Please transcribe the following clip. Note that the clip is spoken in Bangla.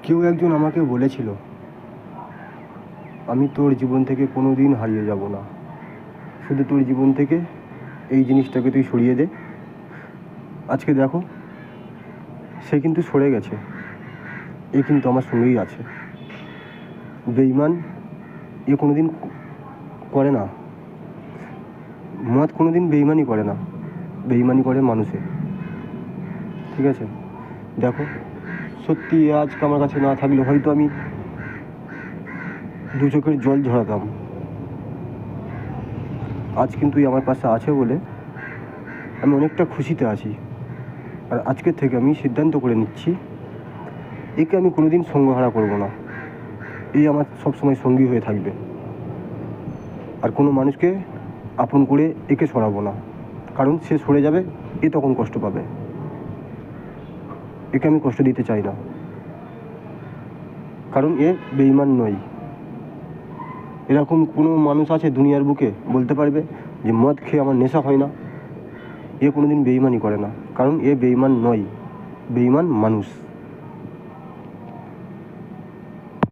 কেউ একজন আমাকে বলেছিল, আমি তোর জীবন থেকে কোনো দিন হারিয়ে যাব না, শুধু তোর জীবন থেকে এই জিনিসটাকে তুই সরিয়ে দে। আজকে দেখো, সে কিন্তু সরে গেছে, এ কিন্তু আমার সঙ্গেই আছে। বেঈমান এ কোনো দিন করে না, মদ কোনো দিন বেঈমানি করে না, বেঈমানি করে মানুষে। ঠিক আছে, দেখো, সত্যি আজকে আমার কাছে না থাকলে হয়তো আমি দু চোখের জল ঝরাতাম। আজ কিন্তু আমার পাশে আছে বলে আমি অনেকটা খুশিতে আছি। আর আজকের থেকে আমি সিদ্ধান্ত করে নিচ্ছি, একে আমি কোনোদিন সঙ্গহারা করব না। এই আমার সবসময় সঙ্গী হয়ে থাকবে। আর কোনো মানুষকে আপন করে একে সরাবো না, কারণ সে সরে যাবে, এ তখন কষ্ট পাবে। একে আমি কষ্ট দিতে চাই না, কারণ এ বেঈমান নয়। এরকম কোনো মানুষ আছে দুনিয়ার বুকে বলতে পারবে যে মদ খেয়ে আমার নেশা হয় না? এ কোনোদিন বেঈমানি করে না, কারণ এ বেঈমান নয়, বেঈমান মানুষ।